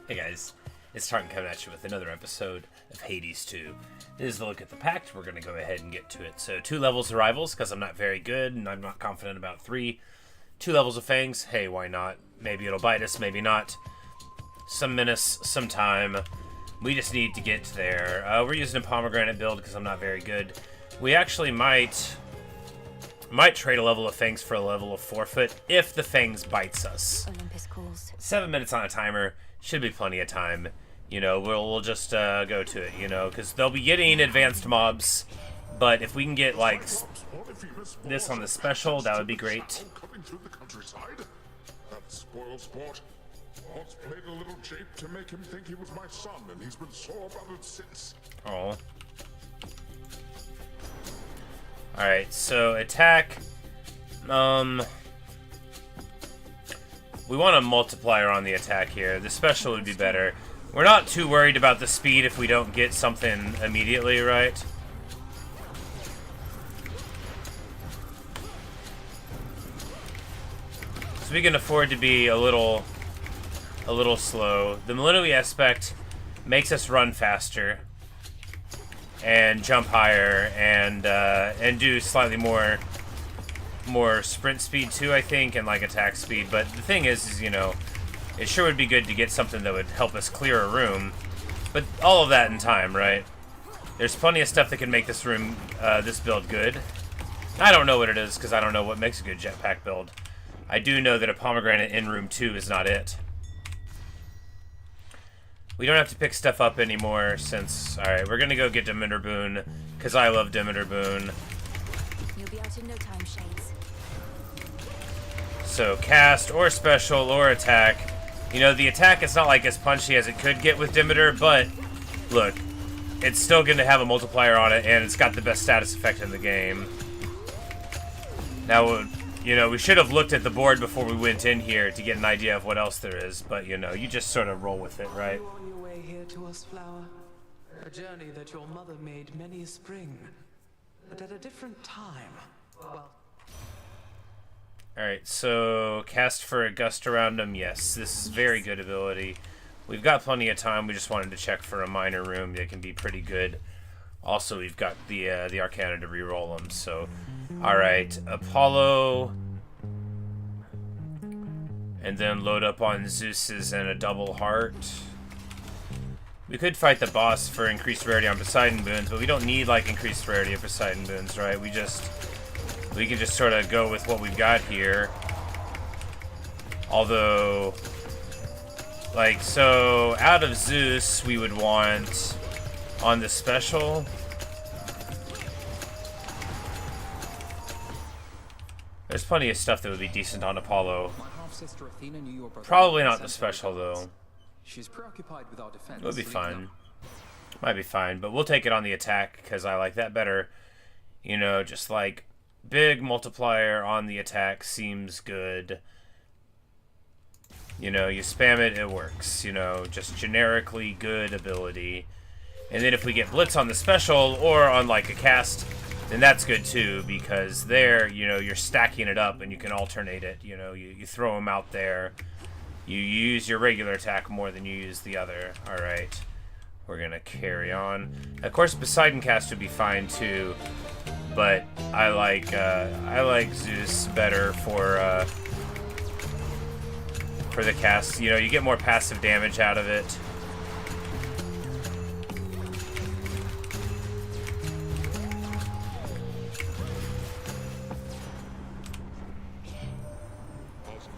Hey guys, it's Typhon coming at you with another episode of Hades 2. This is the look at the pact. We're going to go ahead and get to it. So 2 levels of rivals, because I'm not very good, and I'm not confident about 3. 2 levels of fangs, hey, why not? Maybe it'll bite us, maybe not. Some menace, some time. We just need to get there. We're using a pomegranate build because I'm not very good. We actually might trade a level of fangs for a level of forfeit if the fangs bites us. Olympus calls. 7 minutes on a timer. Should be plenty of time. You know, we'll just go to it, you know, because they'll be getting advanced mobs. But if we can get, like, this on the special, that would be great. Coming through the countryside? That spoiled sport. Oz played a little jape to make him think he was my son, and he's been sore about it since. Oh. Alright, so attack. We want a multiplier on the attack here. The special would be better. We're not too worried about the speed if we don't get something immediately, right? So we can afford to be a little slow. The Millennium aspect makes us run faster and jump higher and do slightly more sprint speed too, I think, and like attack speed. But the thing is, you know, it sure would be good to get something that would help us clear a room. But all of that in time, right? There's plenty of stuff that can make this room, this build good. I don't know what it is because I don't know what makes a good jetpack build. I do know that a pomegranate in room 2 is not it. We don't have to pick stuff up anymore since... Alright, we're gonna go get Demeter Boon, because I love Demeter Boon. You'll be out in no time, Shades. So, cast, or special, or attack. You know, the attack is not like as punchy as it could get with Demeter, but, look, it's still gonna have a multiplier on it, and it's got the best status effect in the game. Now, you know, we should have looked at the board before we went in here to get an idea of what else there is, but, you know, you just sort of roll with it, right? On your way here to us, Flower. A journey that your mother made many a spring, but at a different time. Well, Alright, so cast for a gust around him. Yes, this is very good ability. We've got plenty of time. We just wanted to check for a minor room that can be pretty good. Also, we've got the Arcana to reroll them, so... Alright, Apollo... And then load up on Zeus's and a double heart. We could fight the boss for increased rarity on Poseidon boons, but we don't need, like, increased rarity of Poseidon boons, right? We can just sort of go with what we've got here. Although... Like, so, out of Zeus, we would want... On the special... There's plenty of stuff that would be decent on Apollo. Probably not the special, though. She's preoccupied with our defense. It'll be fine. Might be fine, but we'll take it on the attack, because I like that better. You know, just like... Big multiplier on the attack seems good. You know, you spam it, it works. You know, just generically good ability. And then if we get Blitz on the special, or on like a cast, then that's good too, because there, you know, you're stacking it up and you can alternate it. You know, you throw them out there. You use your regular attack more than you use the other. Alright. We're gonna carry on. Of course, Poseidon cast would be fine too, but I like Zeus better for the cast. You know, you get more passive damage out of it.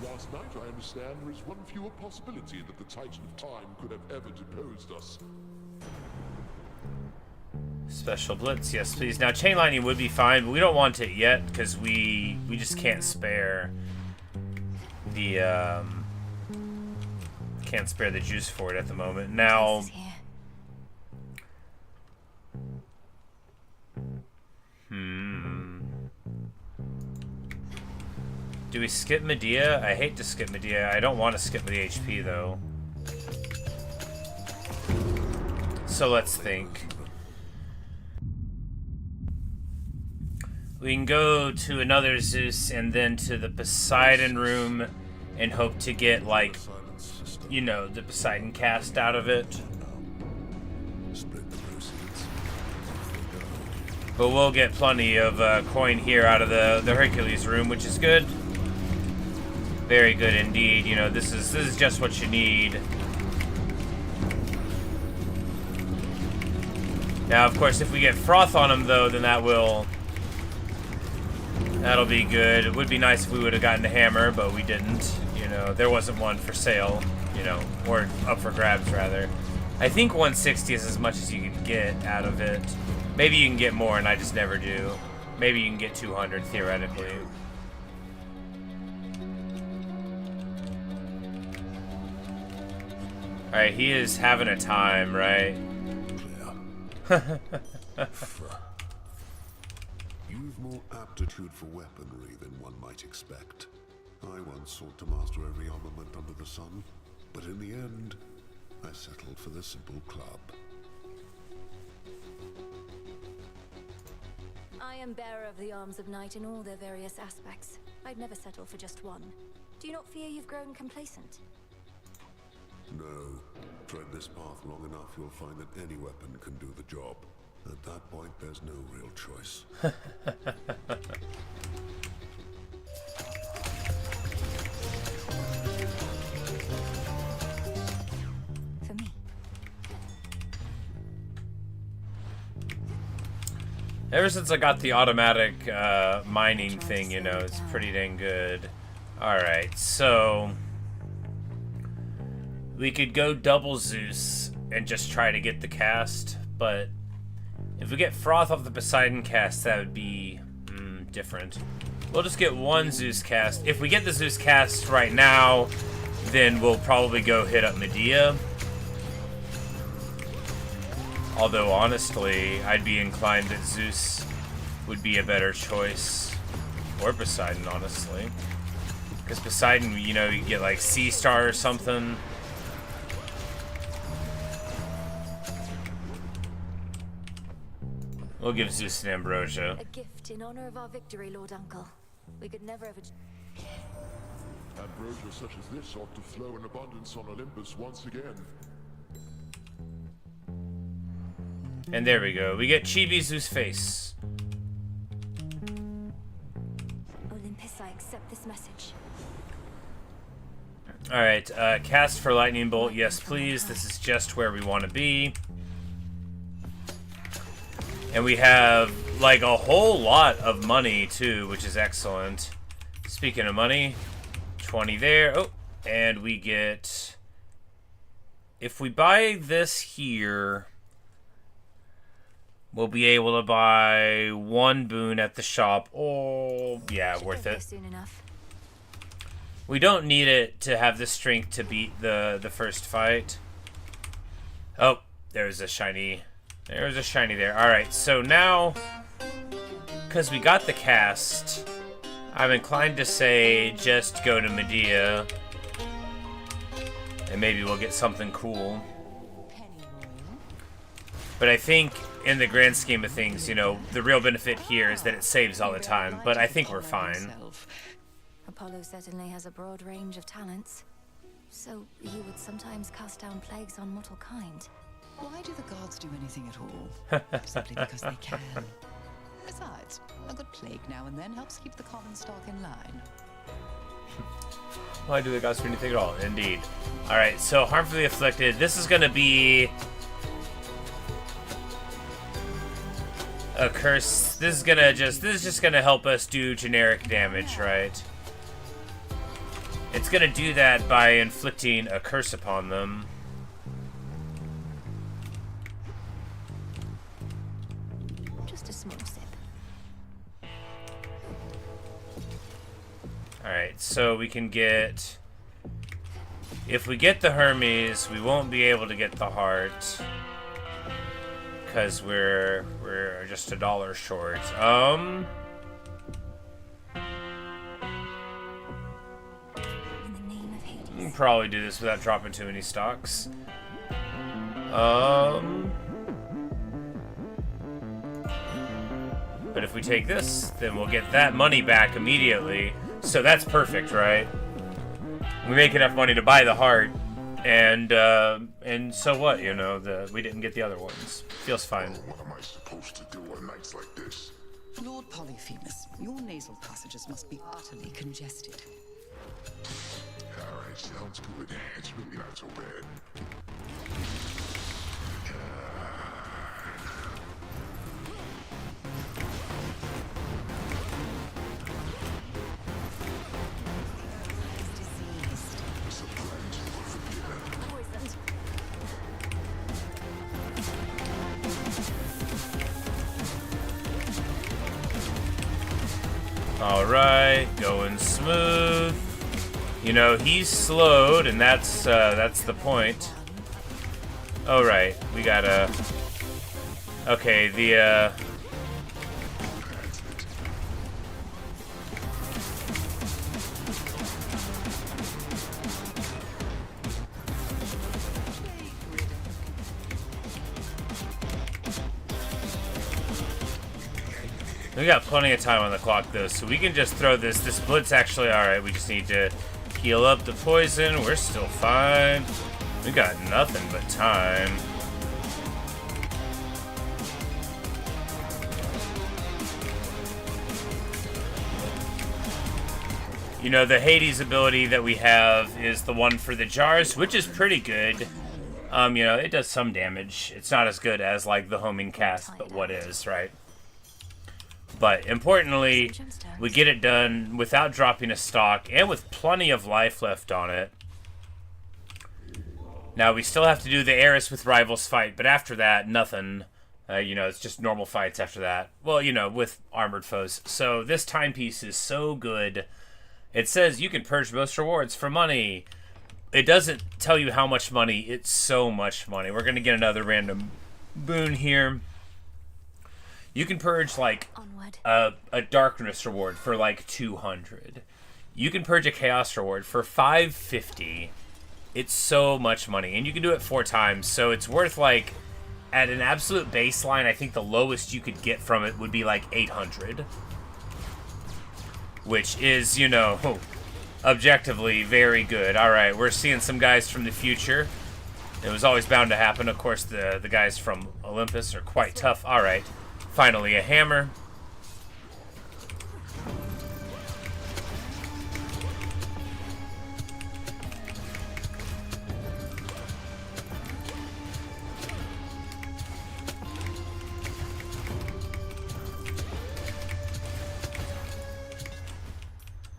Last night, I understand, there is one fewer possibility that the Titan of Time could have ever deposed us. Special Blitz, yes please. Now chain lightning would be fine, but we don't want it yet because we just can't spare the juice for it at the moment. Now do we skip Medea? I hate to skip Medea. I don't want to skip the HP though. So let's think. We can go to another Zeus and then to the Poseidon room and hope to get, like, you know, the Poseidon cast out of it. Split the proceeds. But we'll get plenty of coin here out of the Hercules room, which is good. Very good indeed. You know, this is just what you need. Now, of course, if we get froth on him, though, then that'll be good. It would be nice if we would have gotten a hammer, but we didn't. You know, there wasn't one for sale, you know, or up for grabs, rather. I think 160 is as much as you can get out of it. Maybe you can get more, and I just never do. Maybe you can get 200, theoretically. Alright, he is having a time, right? You've more aptitude for weaponry than one might expect. I once sought to master every armament under the sun, but in the end, I settled for the simple club. I am bearer of the arms of night in all their various aspects. I'd never settle for just one. Do you not fear you've grown complacent? No. Tread this path long enough, you'll find that any weapon can do the job. At that point, there's no real choice. For me. Ever since I got the automatic mining thing, you know, it's pretty dang good. Alright, so we could go double Zeus and just try to get the cast, but if we get froth off the Poseidon cast, that would be different. We'll just get one Zeus cast. If we get the Zeus cast right now, then we'll probably go hit up Medea. Although, honestly, I'd be inclined that Zeus would be a better choice. Or Poseidon, honestly. Because Poseidon, you know, you get like Sea Star or something. We'll give Zeus an Ambrosia. A gift in honor of our victory, Lord Uncle. We could never have... Ambrosia such as this ought to flow in abundance on Olympus once again. And there we go. We get Chibi Zeus face. Olympus, I accept this message. Alright, cast for Lightning Bolt. Yes, please. This is just where we want to be. And we have, like, a whole lot of money, too, which is excellent. Speaking of money, 20 there. Oh, and we get... If we buy this here, we'll be able to buy one boon at the shop. Oh, yeah, worth it. Soon enough. We don't need it to have the strength to beat the first fight. Oh, there's a shiny... There's a shiny there. Alright, so now, because we got the cast, I'm inclined to say just go to Medea. And maybe we'll get something cool. But I think, in the grand scheme of things, you know, the real benefit here is that it saves all the time. But I think we're fine. Apollo certainly has a broad range of talents. So, he would sometimes cast down plagues on mortal kind. Why do the gods do anything at all? Simply because they can. Besides, a good plague now and then helps keep the common stock in line. Why do the gods do anything at all? Indeed. Alright, so Harmfully Afflicted. This is going to be a curse. This is just going to help us do generic damage, right? It's going to do that by inflicting a curse upon them. A small sip. Alright, so we can get... If we get the Hermes, we won't be able to get the heart. Because we're just $1 short. In the name of Hades. We can probably do this without dropping too many stocks. But if we take this, then we'll get that money back immediately. So that's perfect, right? We make enough money to buy the heart. And so what? You know, we didn't get the other ones. Feels fine. What am I supposed to do on nights like this? Lord Polyphemus, your nasal passages must be utterly congested. Alright, sounds good. It's really not so bad. Alright, going smooth. You know, he's slowed, and that's the point. Oh, right, we gotta... Okay, the, we got plenty of time on the clock, though, so we can just throw this. This blitz actually, alright, we just need to heal up the poison. We're still fine. We got nothing but time. You know, the Hades ability that we have is the one for the jars, which is pretty good. You know, it does some damage. It's not as good as, like, the homing cast, but what is, right? But importantly, we get it done without dropping a stock and with plenty of life left on it. Now, we still have to do the Eris with Rivals fight, but after that, nothing. You know, it's just normal fights after that. Well, you know, with armored foes. So this timepiece is so good. It says you can purge most rewards for money. It doesn't tell you how much money. It's so much money. We're going to get another random boon here. You can purge, like, a darkness reward for, like, 200. You can purge a chaos reward for 550. It's so much money. And you can do it 4 times. So it's worth, like, at an absolute baseline, I think the lowest you could get from it would be, like, 800. Which is, you know, objectively very good. Alright, we're seeing some guys from the future. It was always bound to happen. Of course, the guys from Olympus are quite tough. Alright. Finally, a hammer.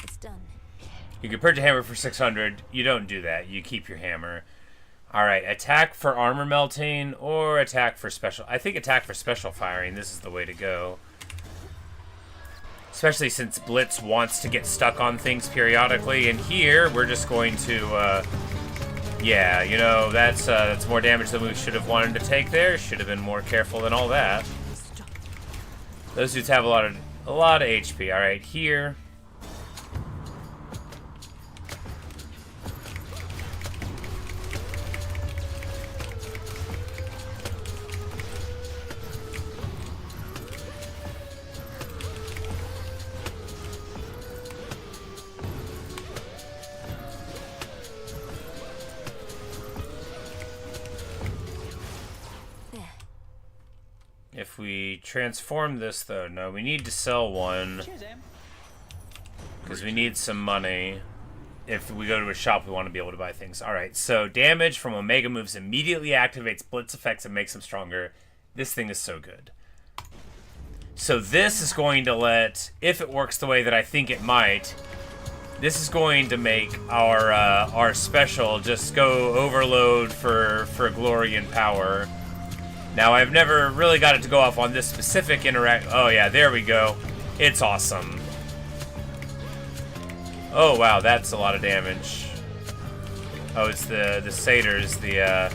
It's done. You can purge a hammer for 600. You don't do that. You keep your hammer. Alright, attack for armor melting or attack for special... I think attack for special firing. This is the way to go. Especially since Blitz wants to get stuck on things periodically. And here, we're just going to... yeah, you know, that's more damage than we should have wanted to take there. Should have been more careful than all that. Those dudes have a lot of HP. Alright, here... If we transform this, though, no, we need to sell one. Because we need some money. If we go to a shop, we want to be able to buy things. Alright, so damage from Omega moves immediately activates Blitz effects and makes them stronger. This thing is so good. So this is going to let, if it works the way that I think it might, this is going to make our special just go overload for glory and power. Now, I've never really got it to go off on this specific interact. Oh, yeah, there we go. It's awesome. Oh, wow, that's a lot of damage. Oh, it's the satyrs, the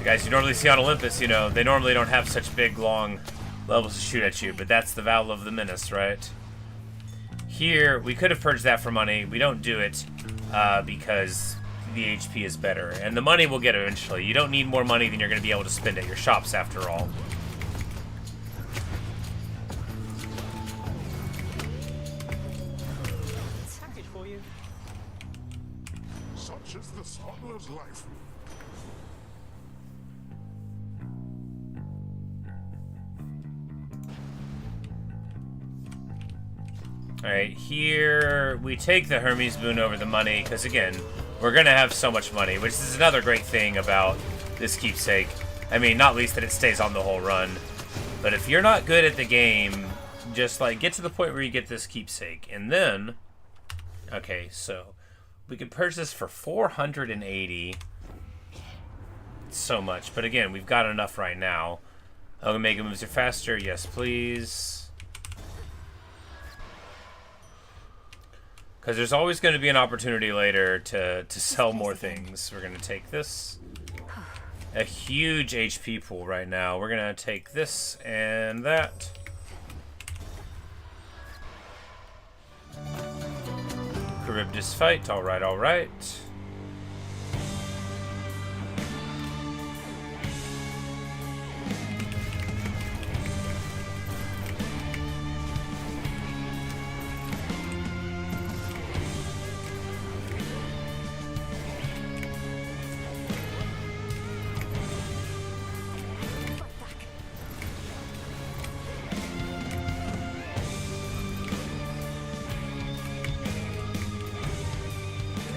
guys you normally see on Olympus, you know, they normally don't have such big, long levels to shoot at you, but that's the Battle of the Menace, right? Here, we could have purged that for money. We don't do it because the HP is better. And the money we'll get eventually. You don't need more money than you're going to be able to spend at your shops, after all. Such is the science toddler's life. Alright, here we take the Hermes boon over the money, because again, we're going to have so much money, which is another great thing about this keepsake. I mean, not least that it stays on the whole run. But if you're not good at the game, just like get to the point where you get this keepsake. And then, okay, so we could purchase for 480. So much. But again, we've got enough right now. Oh, Mega moves are faster. Yes, please. Because there's always going to be an opportunity later to sell more things. We're going to take this. A huge HP pool right now. We're going to take this and that. Charybdis fight. Alright, alright.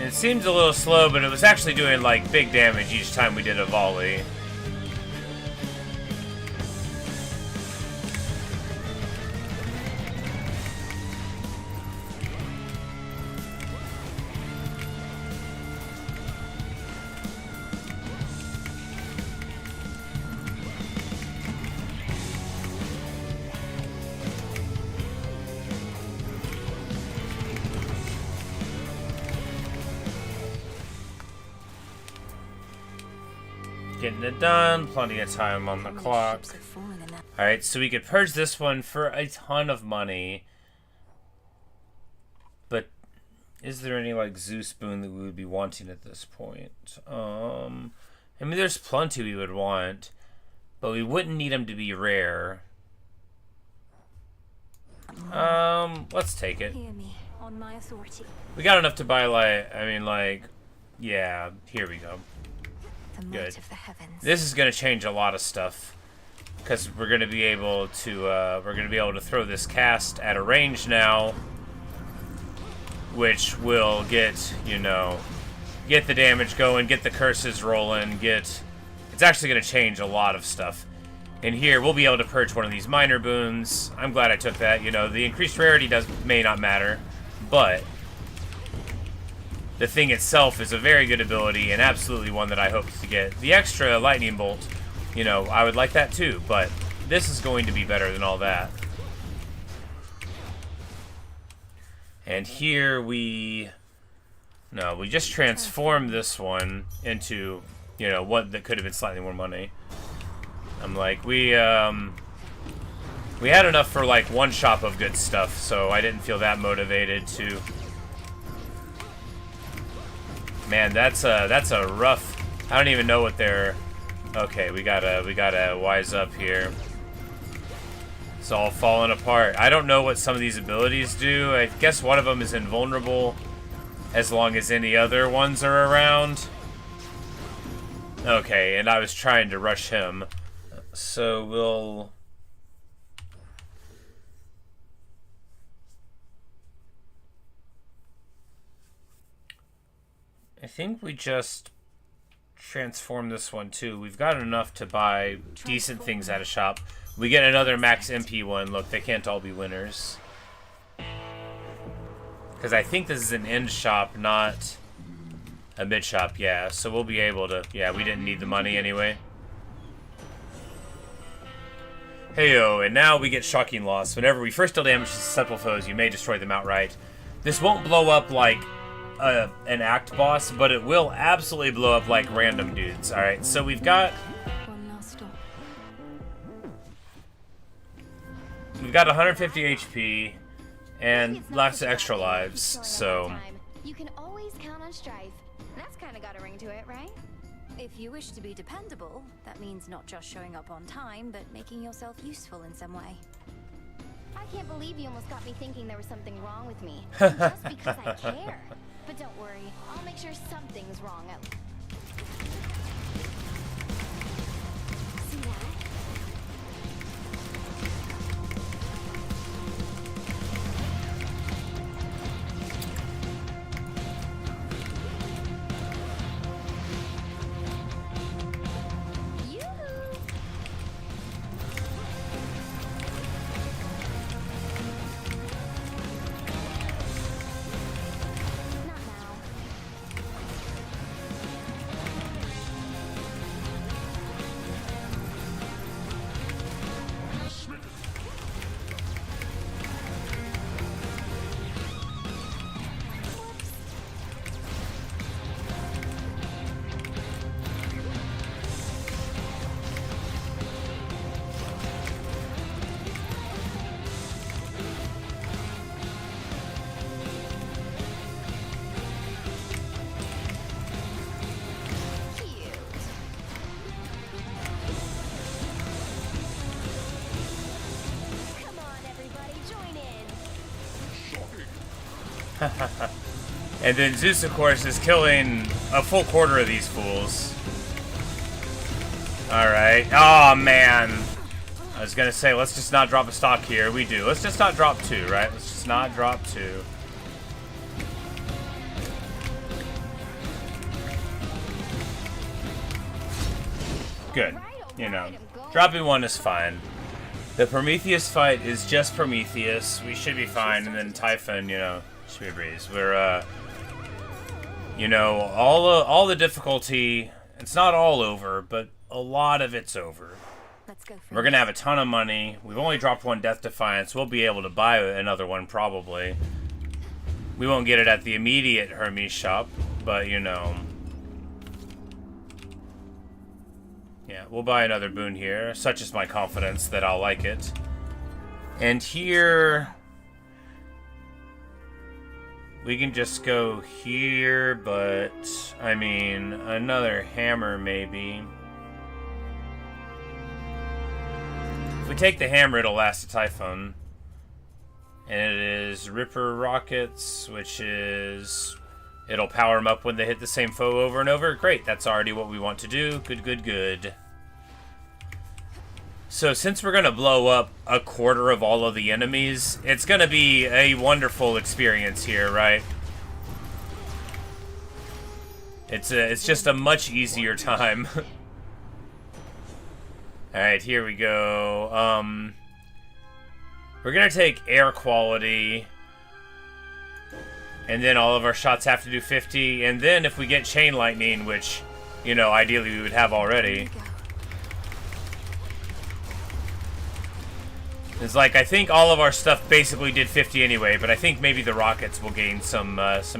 It seems a little slow, but it was actually doing like big damage each time we did a volley. Getting it done, plenty of time on the clock. Alright, so we could purge this one for a ton of money. But is there any like Zeus boon that we would be wanting at this point? I mean, there's plenty we would want, but we wouldn't need them to be rare. Let's take it. Hear me on my authority. We got enough to buy like, yeah, here we go. The Good. might of the heavens. This is going to change a lot of stuff because we're going to be able to throw this cast at a range now, which will get, get the damage going, get the curses rolling, it's actually going to change a lot of stuff. And here we'll be able to purge one of these minor boons. I'm glad I took that. The increased rarity may not matter, but the thing itself is a very good ability and absolutely one that I hope to get. The extra lightning bolt, I would like that too, but this is going to be better than all that. And here we just transformed this one into, what that could have been slightly more money. I'm like, we had enough for like one shop of good stuff, so I didn't feel that motivated to. Man, that's a rough. I don't even know what they're. Okay, we gotta wise up here. It's all falling apart. I don't know what some of these abilities do. I guess one of them is invulnerable, as long as any other ones are around. Okay, and I was trying to rush him, so we'll. I think we just transform this one too. We've got enough to buy decent things at a shop. We get another max MP one. Look, they can't all be winners. Because I think this is an end shop, not a mid shop. Yeah, so we'll be able to. Yeah, we didn't need the money anyway. Heyo, and now we get shocking loss. Whenever we first deal damage to susceptible foes, you may destroy them outright. This won't blow up like an act boss, but it will absolutely blow up like random dudes. Alright, so we've got One last stop. we've got 150 HP and lots of extra lives, so You can always count on Strife. That's kind of got a ring to it, right? If you wish to be dependable, that means not just showing up on time, but making yourself useful in some way. I can't believe you almost got me thinking there was something wrong with me. Just because I care. But don't worry, I'll make sure something's wrong. See that? And then Zeus, of course, is killing a full quarter of these fools. Alright. Oh, man. I was gonna say, let's just not drop a stock here. We do. Let's just not drop 2, right? Let's just not drop 2. Good. You know, dropping 1 is fine. The Prometheus fight is just Prometheus. We should be fine. And then Typhon, you know, should be a breeze. We're, you know, all the difficulty, it's not all over, but a lot of it's over. Let's go. We're gonna have a ton of money. We've only dropped 1 Death Defiance. We'll be able to buy another one probably. We won't get it at the immediate Hermes shop, but you know. Yeah, we'll buy another boon here. Such is my confidence that I'll like it. And here we can just go here, but I mean, another hammer maybe. If we take the hammer, it'll last a Typhon. And it is Ripper Rockets, which is... it'll power them up when they hit the same foe over and over. Great, that's already what we want to do. Good, good, good. So since we're going to blow up a quarter of all of the enemies, it's going to be a wonderful experience here, right? It's just a much easier time. Alright, here we go. We're going to take air quality. And then all of our shots have to do 50. And then if we get chain lightning, which, you know, ideally we would have already. It's like, I think all of our stuff basically did 50 anyway, but I think maybe the rockets will gain some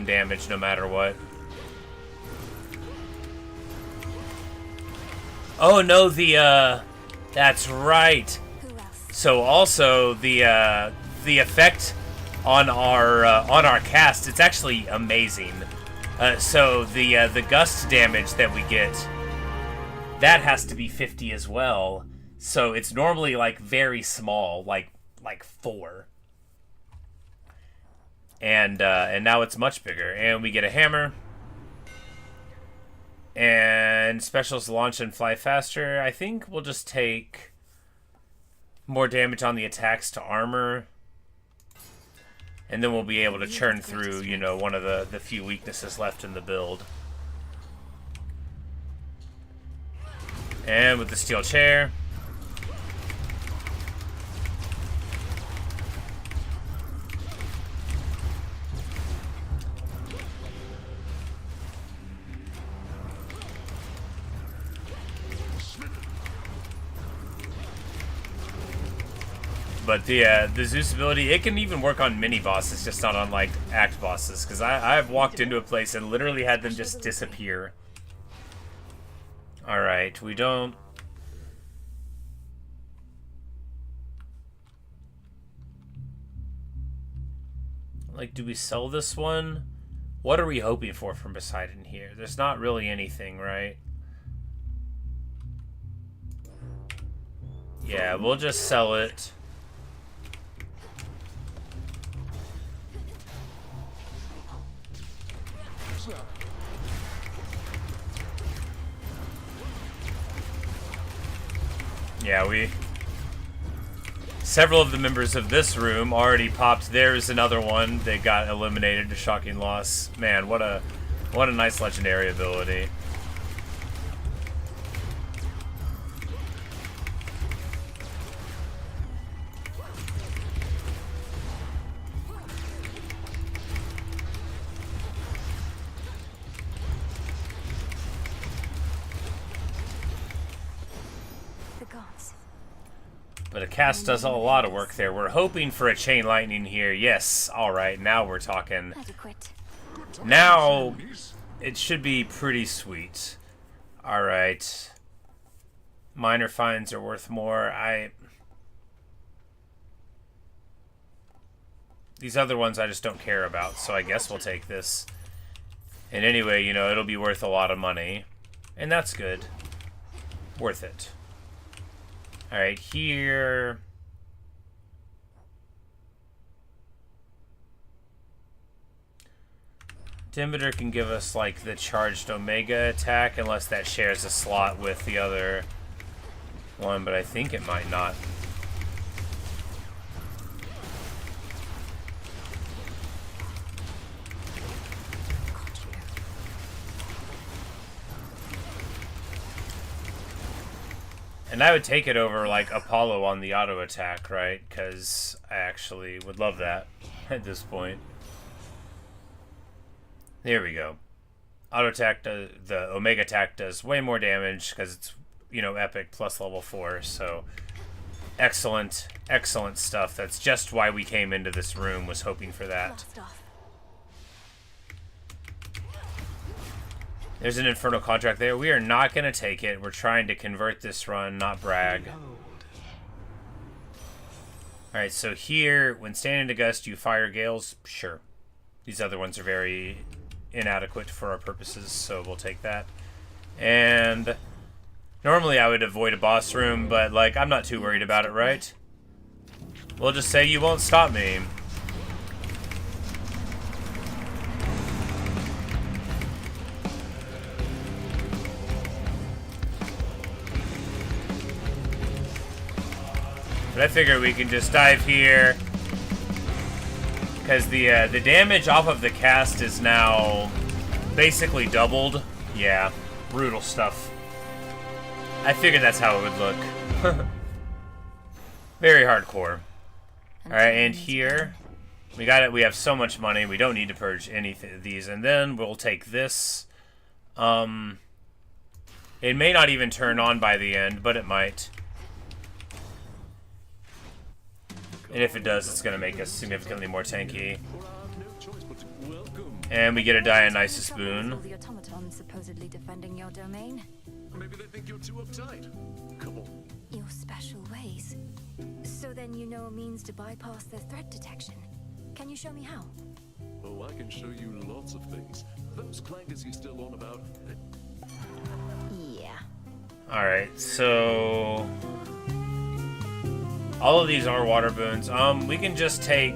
damage no matter what. Oh no, that's right. So also the effect on our cast, it's actually amazing. So the gust damage that we get, that has to be 50 as well. So it's normally like very small, like 4. And now it's much bigger. And we get a hammer. And specials launch and fly faster. I think we'll just take more damage on the attacks to armor. And then we'll be able to churn through, you know, one of the few weaknesses left in the build. And with the steel chair. But the Zeus ability, it can even work on mini bosses, just not on like act bosses. Because I've walked into a place and literally had them just disappear. All right, we don't. Like, do we sell this one? What are we hoping for from Poseidon here? There's not really anything, right? Yeah, we'll just sell it. Yeah, several of the members of this room already popped. There's another one that got eliminated to shocking loss. Man, what a nice legendary ability. But a cast does a lot of work there. We're hoping for a chain lightning here. Yes, alright, now we're talking. Now, it should be pretty sweet. Alright. Minor fines are worth more. These other ones I just don't care about, so I guess we'll take this. And anyway, you know, it'll be worth a lot of money. And that's good. Worth it. Alright, here... Demeter can give us, like, the charged Omega attack, unless that shares a slot with the other one, but I think it might not. And I would take it over, like, Apollo on the auto attack, right? Because I actually would love that at this point. There we go. Auto attack, the Omega attack does way more damage because it's, you know, epic plus level 4. So, excellent, excellent stuff. That's just why we came into this room, was hoping for that. There's an Infernal Contract there. We are not going to take it. We're trying to convert this run, not brag. Alright, so here, when standing to gust, you fire gales. Sure. These other ones are very inadequate for our purposes, so we'll take that. And normally I would avoid a boss room, but, like, I'm not too worried about it, right? We'll just say you won't stop me. But I figure we can just dive here, because the damage off of the cast is now basically doubled. Yeah, brutal stuff. I figured that's how it would look. Very hardcore. All right, and here we got it. We have so much money. We don't need to purge any of these, and then we'll take this. It may not even turn on by the end, but it might. And if it does, it's going to make us significantly more tanky. And we get a Dionysus boon. The automaton supposedly defending your domain. Maybe they think you're too uptight. Come on. Your special ways. So then you know a means to bypass their threat detection. Can you show me how? Oh, I can show you lots of things. Those clangers you still on about? Yeah. Alright, so... all of these are water boons. We can just take...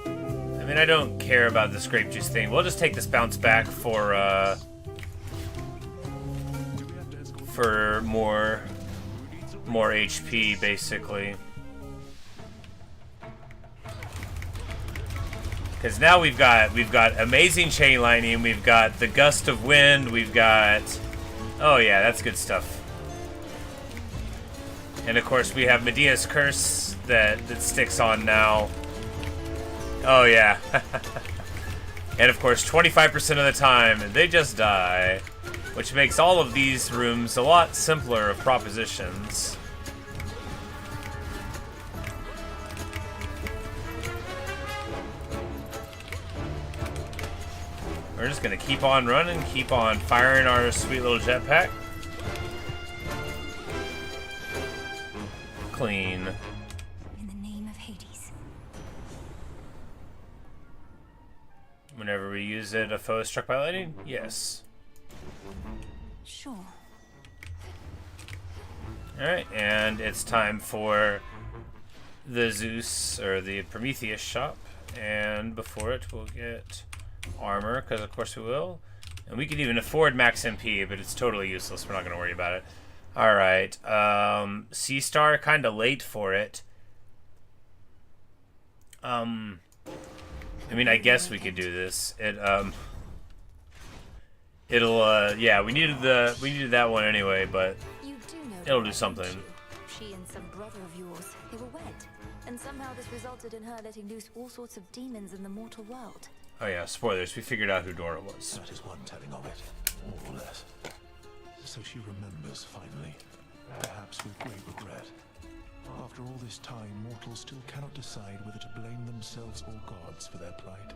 I mean, I don't care about this grape juice thing. We'll just take this bounce back for more HP, basically. Because now we've got amazing chain lightning, we've got the gust of wind, we've got... oh yeah, that's good stuff. And of course we have Medea's curse that sticks on now. Oh yeah. And of course 25% of the time they just die, which makes all of these rooms a lot simpler of propositions. We're just gonna keep on running, keep on firing our sweet little jetpack. Clean. In the name of Hades. Whenever we use it, a foe is struck by lightning? Yes. Sure. Alright, and it's time for the Zeus or the Prometheus shop, and before it we'll get armor, because of course we will. And we could even afford max MP, but it's totally useless. We're not going to worry about it. Alright, Sea Star, kind of late for it. I mean, I guess we could do this. Yeah, we needed that one anyway, but You do know it'll that, do something. don't you? She and some brother of yours, they were wed. And somehow this resulted in her letting loose all sorts of demons in the mortal world. Oh yeah, spoilers. We figured out who Dora was. That is one telling of it, more or less. So she remembers finally, perhaps with great regret. After all this time, mortals still cannot decide whether to blame themselves or gods for their plight.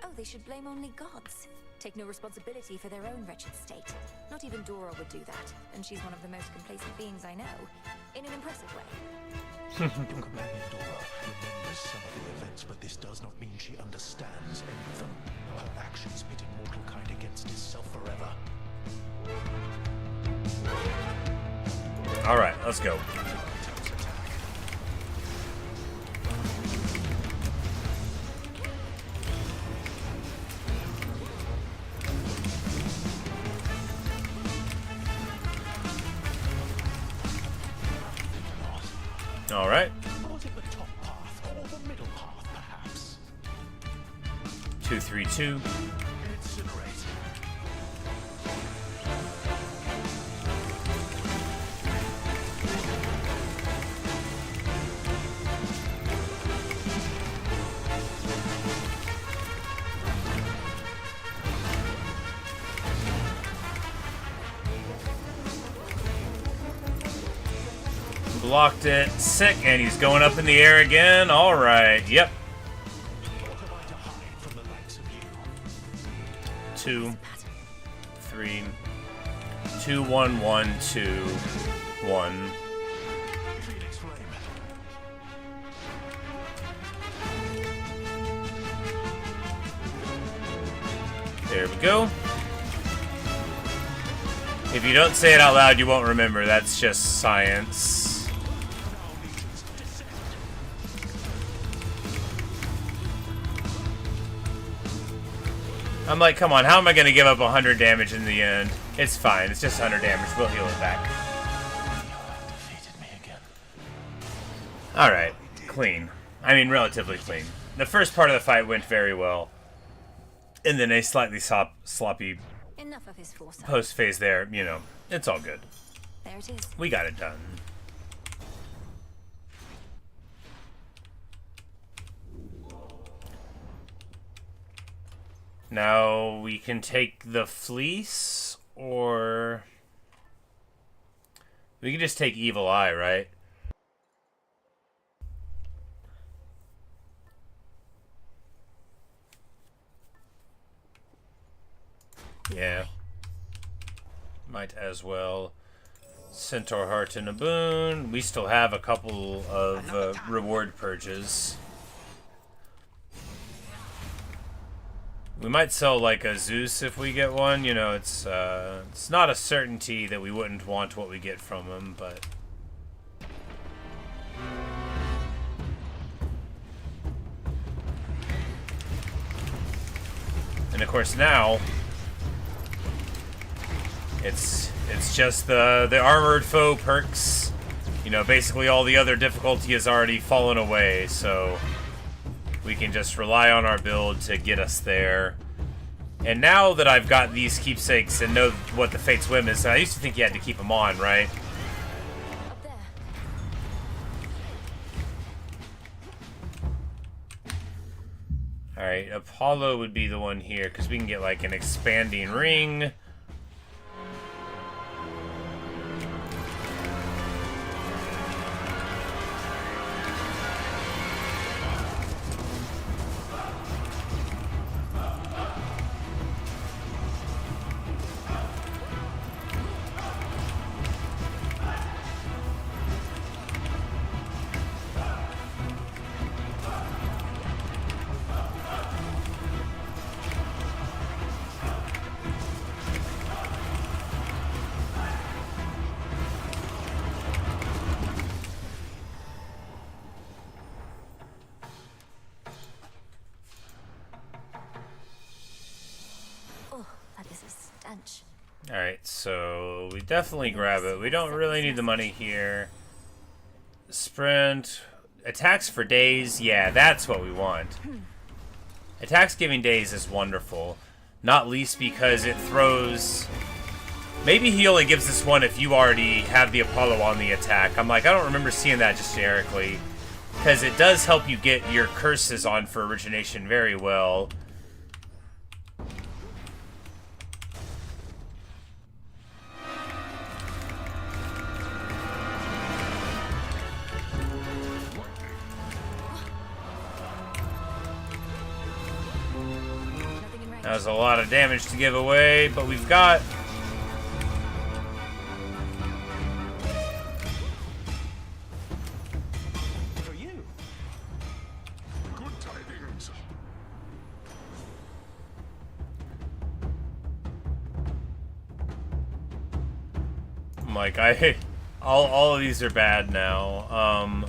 Oh, they should blame only gods. Take no responsibility for their own wretched state. Not even Dora would do that, and she's one of the most complacent beings I know, in an impressive way. Your companion Dora remembers some of the events, but this does not mean she understands any of them. Her actions pitted mortal kind against itself forever. Alright, let's go. Alright. Was it the top path or the middle path, perhaps? 232. Incinerate. Blocked it. Sick. And he's going up in the air again. Alright. Yep. What am I to hide from the likes of you? 2, 3, 2, 1, 1, 2, 1. Phoenix Flame. There we go. If you don't say it out loud, you won't remember. That's just science. I'm like, come on, how am I going to give up 100 damage in the end? It's fine, it's just 100 damage. We'll heal it back. Defeated me again. Alright, clean. I mean, relatively clean. The first part of the fight went very well. And then a slightly sloppy Enough of his foresight. post-phase there, you know. It's all good. There it is. We got it done. Now we can take the fleece, or we can just take Evil Eye, right? Yeah. Might as well. Centaur Heart and a boon. We still have a couple of reward purges. We might sell like a Zeus if we get one. You know, it's not a certainty that we wouldn't want what we get from him, but and of course now it's just the armored foe perks. You know, basically all the other difficulty has already fallen away, so we can just rely on our build to get us there. And now that I've got these keepsakes and know what the Fate's Whim is, I used to think you had to keep them on, right? Up there. Alright, Apollo would be the one here, because we can get like an expanding ring. hunch. Alright, so we definitely grab it. We don't really need the money here. Sprint. Attacks for days. Yeah, that's what we want. Attacks giving days is wonderful. Not least because it throws... Maybe he only gives this one if you already have the Apollo on the attack. I'm like, I don't remember seeing that just generically. Because it does help you get your curses on for origination very well. That was a lot of damage to give away, but we've got... For you. Good tidings. I'm like, all of these are bad now.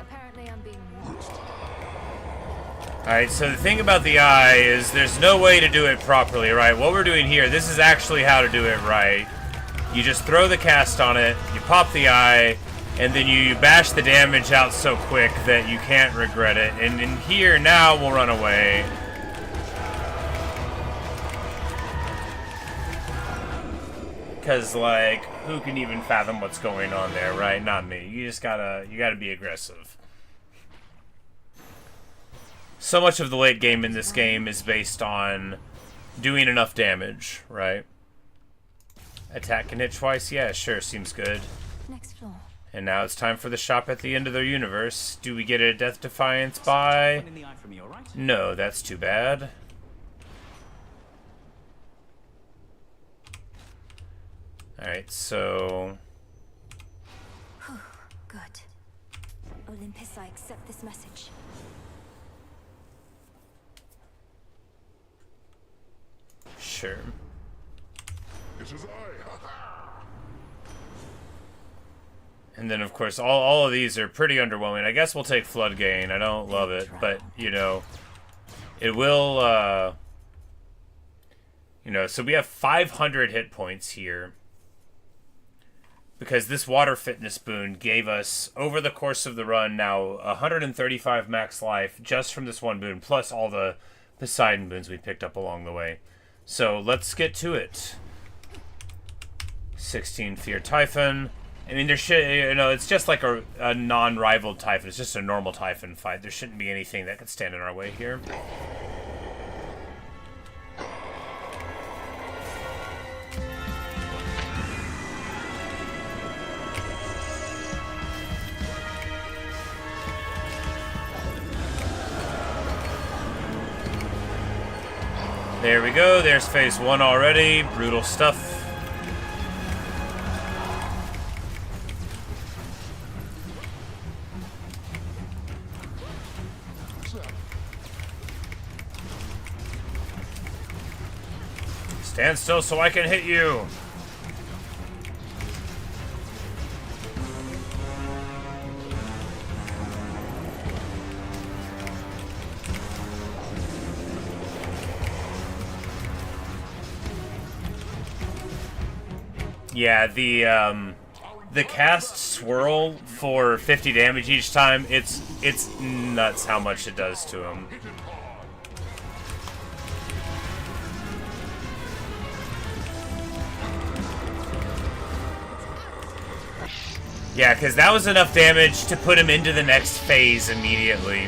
Apparently I'm being watched. Alright, so the thing about the eye is there's no way to do it properly, right? What we're doing here, this is actually how to do it right. You just throw the cast on it, you pop the eye, and then you bash the damage out so quick that you can't regret it. And in here, now we'll run away. Because, like, who can even fathom what's going on there, right? Not me. You gotta be aggressive. So much of the late game in this game is based on doing enough damage, right? Attack can hit twice? Yeah, sure, seems good. Next floor. And now it's time for the shop at the end of their universe. Do we get a Death Defiance by? One in the eye from you, all right? No, that's too bad. Alright, so... Good. Olympus, I accept this message. Sure. It is I. And then, of course, all of these are pretty underwhelming. I guess we'll take Flood Gain. I don't love it, but, you know, it will, you know, so we have 500 hit points here. Because this water fitness boon gave us, over the course of the run, now 135 max life just from this one boon, plus all the Poseidon boons we picked up along the way. So let's get to it. 16 Fear Typhon. I mean, there should, you know, it's just like a non-rivaled Typhon. It's just a normal Typhon fight. There shouldn't be anything that could stand in our way here. There we go. There's phase 1 already. Brutal stuff. Stand still so I can hit you. Yeah, the cast swirl for 50 damage each time, it's nuts how much it does to him. Yeah, because that was enough damage to put him into the next phase immediately.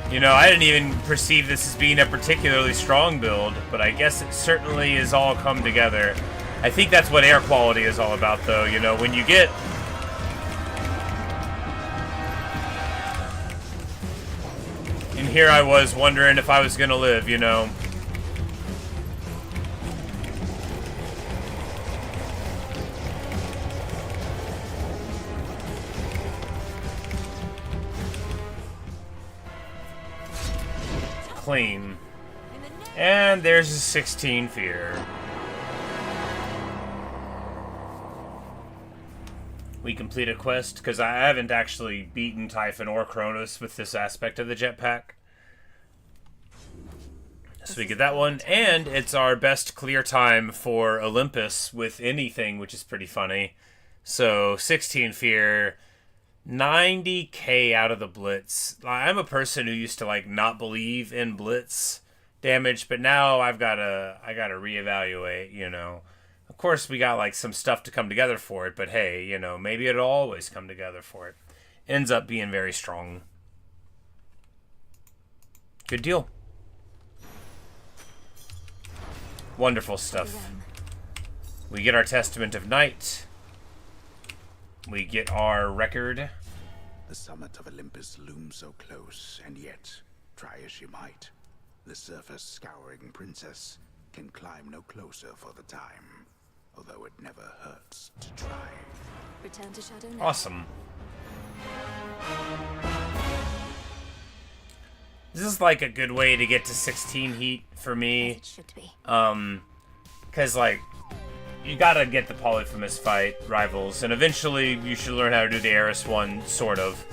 You know, I didn't even perceive this as being a particularly strong build, but I guess it certainly is all come together. I think that's what air quality is all about, though. You know, when you get... And here I was wondering if I was going to live, you know. Clean. And there's a 16 Fear. we complete a quest, because I haven't actually beaten Typhon or Kronos with this aspect of the jetpack. So we get that one, and it's our best clear time for Olympus with anything, which is pretty funny. So 16 fear, 90k out of the blitz. I'm a person who used to like not believe in blitz damage, but now I gotta reevaluate, you know. Of course we got like some stuff to come together for it, but hey, you know, maybe it'll always come together for it. Ends up being very strong. Good deal. Wonderful stuff. We get our Testament of Night. We get our record. The summit of Olympus looms so close, and yet, try as she might, the surface-scouring princess can climb no closer for the time, although it never hurts to try. Return to Shadow now. Awesome. This is like a good way to get to 16 heat for me. As it should be. Cause like, you gotta get the Polyphemus fight rivals, and eventually you should learn how to do the Eris one, sort of.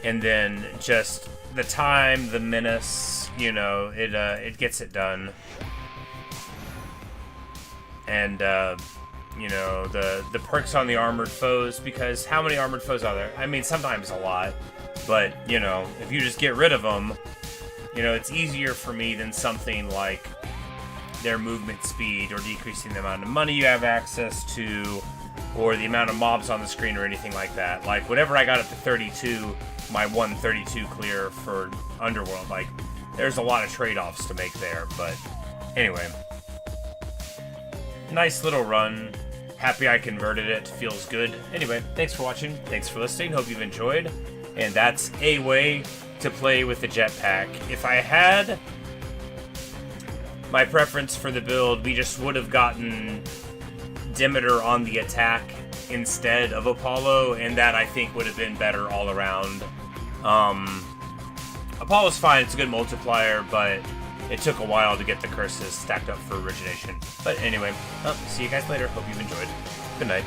And then just the time, the menace, you know, it gets it done. And you know, the perks on the armored foes, because how many armored foes are there? I mean, sometimes a lot, but you know, if you just get rid of them, you know, it's easier for me than something like their movement speed, or decreasing the amount of money you have access to, or the amount of mobs on the screen, or anything like that. Like, whenever I got up to 32, my 132 clear for Underworld, like, there's a lot of trade-offs to make there, but anyway. Nice little run. Happy I converted it. Feels good. Anyway, thanks for watching. Thanks for listening. Hope you've enjoyed. And that's a way to play with the jetpack. If I had my preference for the build, we just would have gotten Demeter on the attack instead of Apollo, and that I think would have been better all around. Apollo's fine, it's a good multiplier, but it took a while to get the curses stacked up for origination. But anyway, see you guys later. Hope you've enjoyed. Good night.